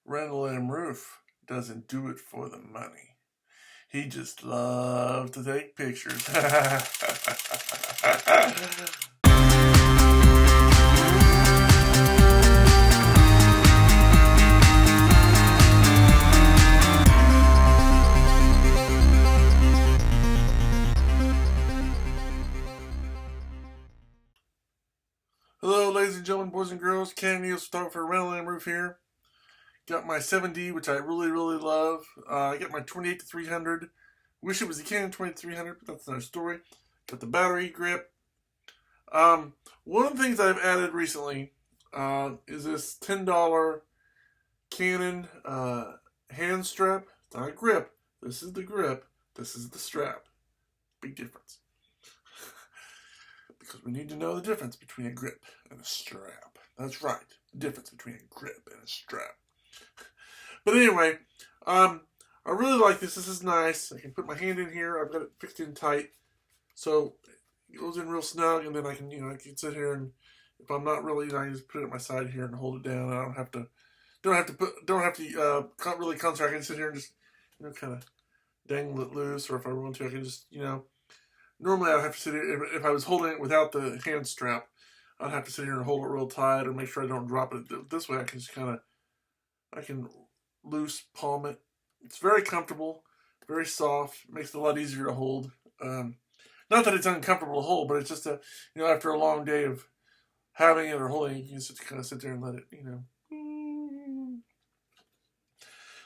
Randall Rueff doesn't do it for the money. He just loves to take pictures. Hello, ladies and gentlemen, boys and girls. Canon EOS photographer Randall M here. Got my 7D, which I really love. I got my 28-300. Wish it was the Canon 28-300, but that's another story. Got the battery grip. One of the things I've added recently is this $10 Canon hand strap. It's not a grip. This is the grip. This is the strap. Big difference. Because we need to know the difference between a grip and a strap. That's right. The difference between a grip and a strap. But anyway, I really like this. This is nice. I can put my hand in here. I've got it fixed in tight. So it goes in real snug, and then I can, I can sit here, and if I'm not really, I can just put it at my side here and hold it down. I don't have to really concentrate. I can sit here and just, kind of dangle it loose, or if I want to, I can just, normally I'd have to sit here, if I was holding it without the hand strap, I'd have to sit here and hold it real tight or make sure I don't drop it. This way I can just I can loose palm it. It's very comfortable, very soft, makes it a lot easier to hold. Not that it's uncomfortable to hold, but it's just after a long day of having it or holding it, you can just kind of sit there and let it,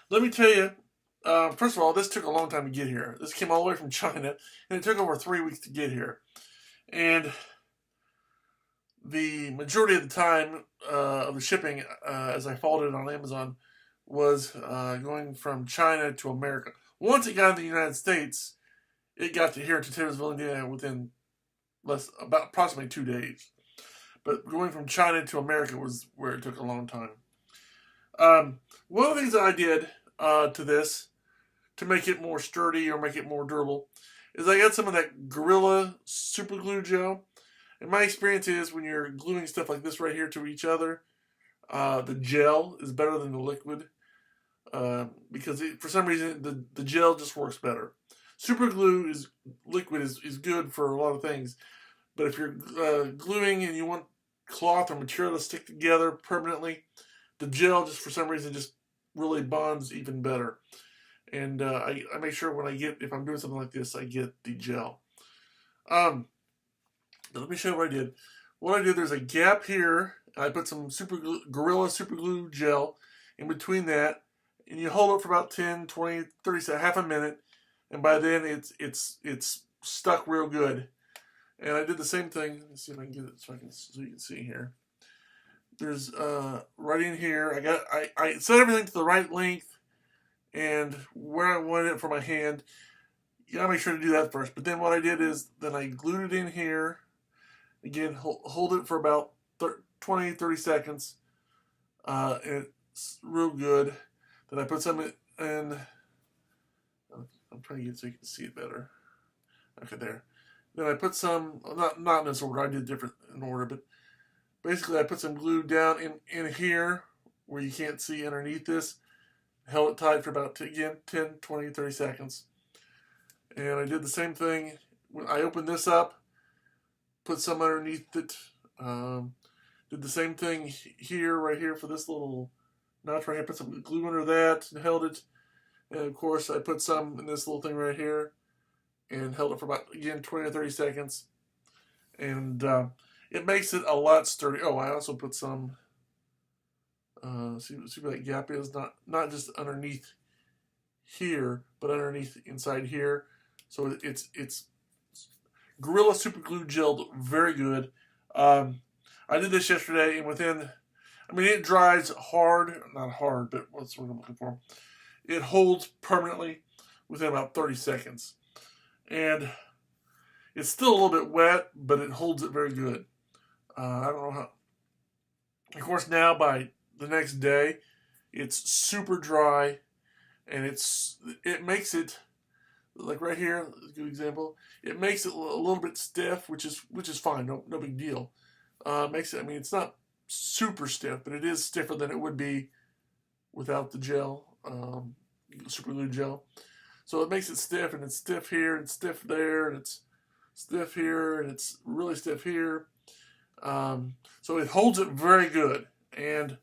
Let me tell you, first of all, this took a long time to get here. This came all the way from China, and it took over 3 weeks to get here. And the majority of the time of the shipping, as I followed it on Amazon, was going from China to America. Once it got in the United States, it got to here to Taylorsville, Indiana within approximately 2 days. But going from China to America was where it took a long time. One of the things that I did to this, to make it more sturdy or make it more durable, is I got some of that Gorilla super glue gel. And my experience is when you're gluing stuff like this right here to each other, the gel is better than the liquid, because for some reason the gel just works better. Super glue liquid is good for a lot of things, but if you're gluing and you want cloth or material to stick together permanently, the gel just for some reason just really bonds even better. And I make sure if I'm doing something like this, I get the gel. Let me show you what I did. What I did, there's a gap here. I put some Gorilla Super Glue gel in between that, and you hold it for about 10, 20, 30 seconds, half a minute, and by then it's stuck real good. And I did the same thing. Let's see if I can get it so you can see here. There's right in here. I set everything to the right length and where I wanted it for my hand. You gotta make sure to do that first. But then what I did is then I glued it in here. Again, hold it for about 20, 30 seconds. And it's real good. Then I put some in. I'm trying to get it so you can see it better. Okay, there. Then I put some, not in this order. I did different in order, but basically I put some glue down in here where you can't see underneath this. Held it tight for about, 10, 20, 30 seconds. And I did the same thing. When I opened this up, put some underneath it. Did the same thing here, right here for this little notch right here. Put some glue under that and held it. And of course I put some in this little thing right here and held it for about, again, 20 or 30 seconds. And it makes it a lot sturdy. Oh, I also put some, see where that gap is? Not just underneath here, but underneath inside here. So it's Gorilla Super Glue gelled very good. I did this yesterday, and it dries hard, not hard, but what's what I'm looking for? It holds permanently within about 30 seconds. And it's still a little bit wet, but it holds it very good. I don't know how. Of course, now by the next day, it's super dry, and it makes it, like right here, a good example. It makes it a little bit stiff, which is fine, no big deal. Makes it. It's not super stiff, but it is stiffer than it would be without the gel, super glue gel. So it makes it stiff, and it's stiff here, and stiff there, and it's stiff here, and it's really stiff here. So it holds it very good, and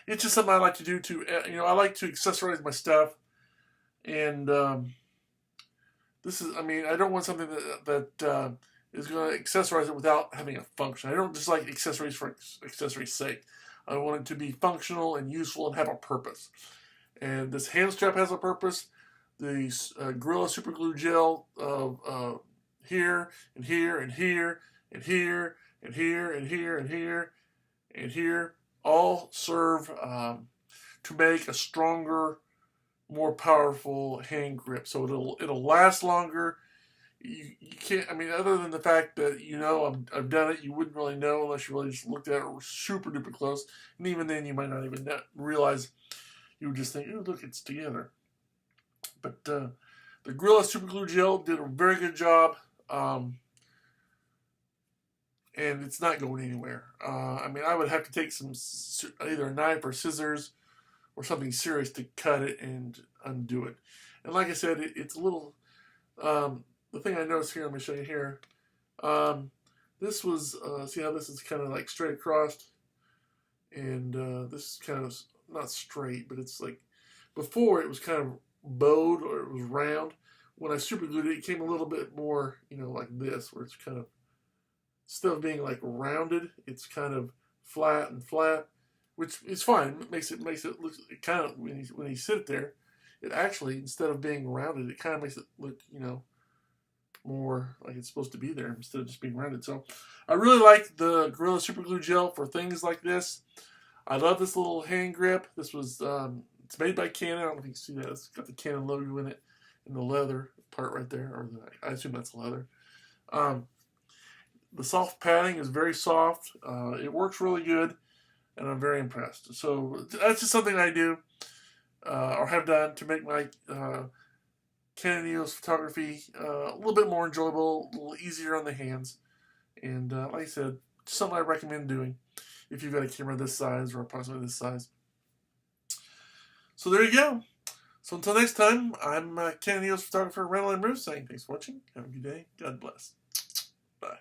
it's just something I like to do to, I like to accessorize my stuff, and this is, I don't want something that is going to accessorize it without having a function. I don't just like accessories for accessory's sake. I want it to be functional and useful and have a purpose. And this hand strap has a purpose. The Gorilla Super Glue Gel here and here and here and here and here and here and here and here all serve to make a stronger, more powerful hand grip. So it'll last longer. You can't, other than the fact that I've done it, you wouldn't really know unless you really just looked at it super duper close. And even then, you might not even realize. You would just think, oh, look, it's together. But the Gorilla Super Glue Gel did a very good job. And it's not going anywhere. I would have to take either a knife or scissors or something serious to cut it and undo it. And like I said, it's a little, the thing I noticed here, let me show you here. This was, see how this is kind of like straight across? And this is kind of, not straight, but it's like, before it was kind of bowed or it was round. When I super glued it, it came a little bit more, like this, where it's kind of, instead of being like rounded, it's kind of flat, which is fine. It makes it look, it kind of, when you sit there, it actually, instead of being rounded, it kind of makes it look, more like it's supposed to be there instead of just being rounded. So I really like the Gorilla Super Glue Gel for things like this. I love this little hand grip. This was, it's made by Canon. I don't know if you can see that. It's got the Canon logo in it, in the leather part right there. Or I assume that's leather. The soft padding is very soft. It works really good, and I'm very impressed. So that's just something I do, or have done, to make my Canon EOS photography a little bit more enjoyable, a little easier on the hands. And like I said, something I recommend doing if you've got a camera this size or approximately this size. So there you go. So until next time, I'm Canon EOS photographer Randall M saying thanks for watching. Have a good day. God bless. Bye.